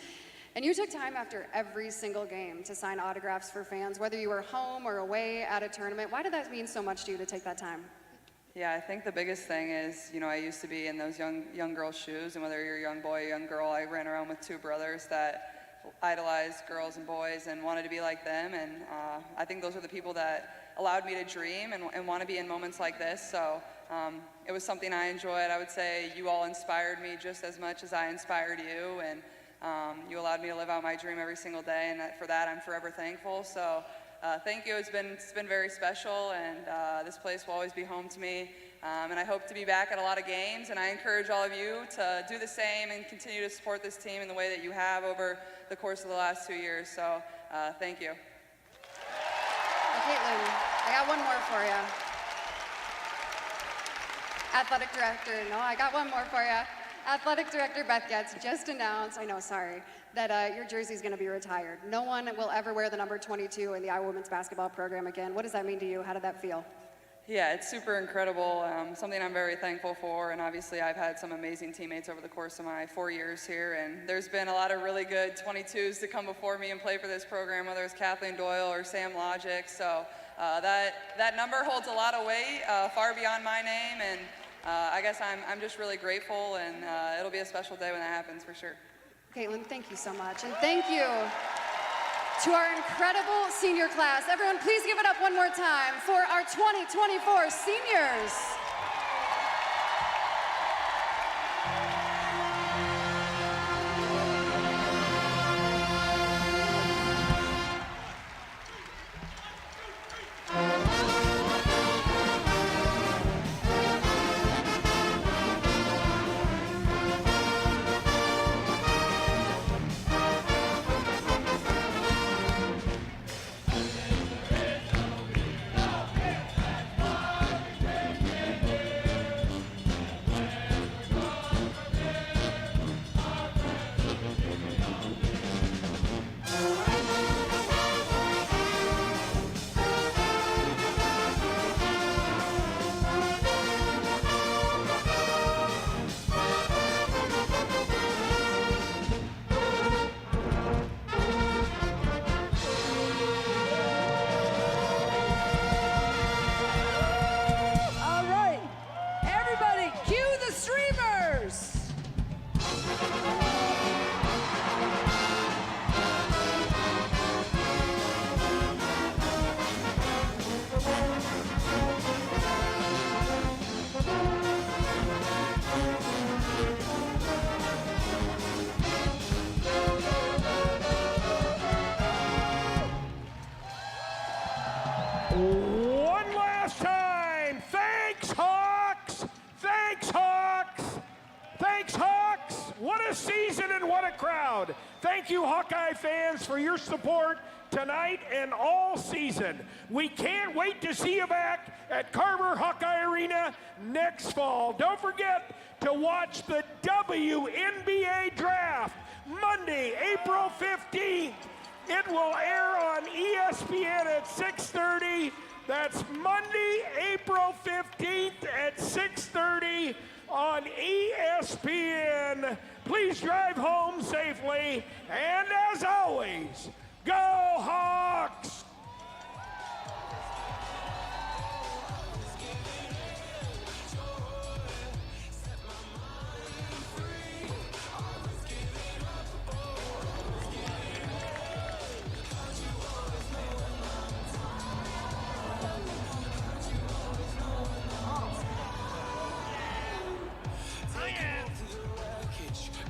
And you took time after every single game to sign autographs for fans, whether you were home or away at a tournament. Why did that mean so much to you to take that time? Yeah, I think the biggest thing is, I used to be in those young girls' shoes, and whether you're a young boy or young girl, I ran around with two brothers that idolized girls and boys and wanted to be like them. And I think those are the people that allowed me to dream and want to be in moments like this. So it was something I enjoyed. I would say you all inspired me just as much as I inspired you, and you allowed me to live out my dream every single day, and for that I'm forever thankful. So thank you. It's been very special, and this place will always be home to me. And I hope to be back at a lot of games, and I encourage all of you to do the same and continue to support this team in the way that you have over the course of the last 2 years. So thank you. Caitlin, I got one more for you. Athletic Director, no, I got one more for you. Athletic Director Beth Getz just announced, that your jersey is going to be retired. No one will ever wear the number 22 in the Iowa women's basketball program again. What does that mean to you? How did that feel? Yeah, it's super incredible, something I'm very thankful for, and obviously I've had some amazing teammates over the course of my 4 years here, and there's been a lot of really good 22s to come before me and play for this program, whether it's Kathleen Doyle or Sam Logic, so that number holds a lot of weight, far beyond my name, and I guess I'm just really grateful, and it'll be a special day when that happens for sure. Caitlin, thank you so much, and thank you to our incredible senior class. Everyone, please give it up one more time for our 2024 seniors. One last time. Thanks, Hawks. Thanks, Hawks. Thanks, Hawks. What a season and what a crowd. Thank you, Hawkeye fans, for your support tonight and all season. We can't wait to see you back at Carver Hawkeye Arena next fall. Don't forget to watch the WNBA Draft Monday, April 15th. It will air on ESPN at 6:30. That's Monday, April 15th at 6:30 on ESPN. Please drive home safely. And as always, go Hawks!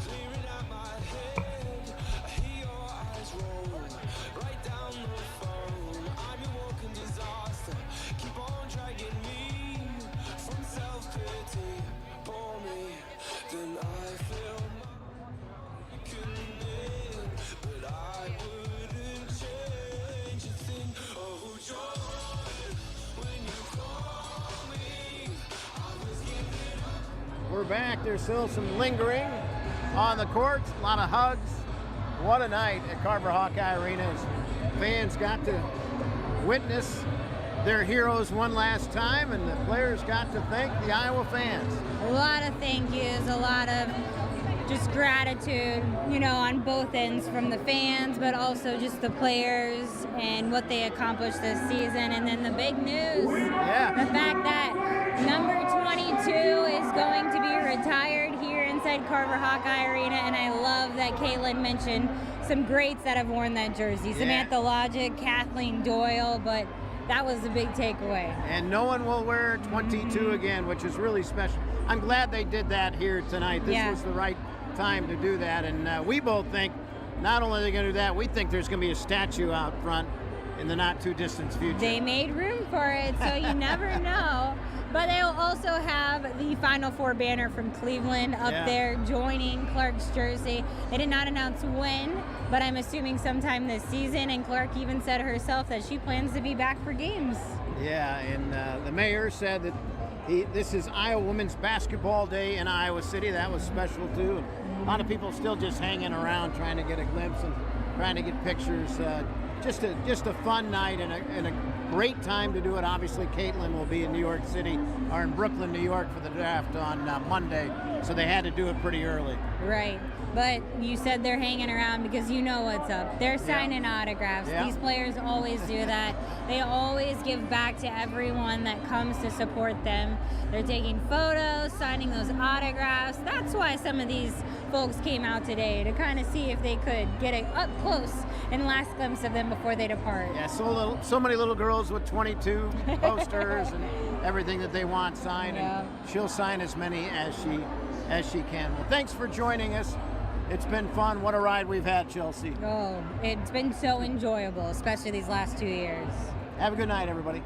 Clearing out my head, I hear your eyes roll right down back. There's still some lingering on the courts, a lot of hugs. What a night at Carver Hawkeye Arena. As fans got to witness their heroes one last time, and the players got to thank the Iowa fans. A lot of thank yous, a lot of just gratitude, you know, on both ends from the fans, but also just the players and what they accomplished this season. And then the big news, the fact that number 22 is going to be retired here inside Carver Hawkeye Arena. And I love that Caitlin mentioned some greats that have worn that jersey. Samantha Logic, Kathleen Doyle, but that was the big takeaway. And no one will wear 22 again, which is really special. I'm glad they did that here tonight. This was the right time to do that. And we both think not only are they going to do that, we think there's going to be a statue out front in the not too distant future. They made room for it, so you never know. But they'll also have the Final Four banner from Cleveland up there joining Clark's jersey. They did not announce when, but I'm assuming sometime this season. And Clark even said herself that she plans to be back for games. Yeah, and the mayor said that this is Iowa Women's Basketball Day in Iowa City. That was special too. And a lot of people still just hanging around trying to get a glimpse and trying to get pictures. Just a fun night and a great time to do it. Obviously, Caitlin will be in New York City or in Brooklyn, New York for the draft on Monday, so they had to do it pretty early. Right. But you said they're hanging around because you know what's up. They're signing autographs. These players always do that. They always give back to everyone that comes to support them. They're taking photos, signing those autographs. That's why some of these folks came out today, to kind of see if they could get an up close and last glimpse of them before they depart. Yeah, so many little girls with 22 posters and everything that they want signed. And she'll sign as many as she can. Well, thanks for joining us. It's been fun. What a ride we've had, Chelsea. Oh, it's been so enjoyable, especially these last 2 years. Have a good night, everybody.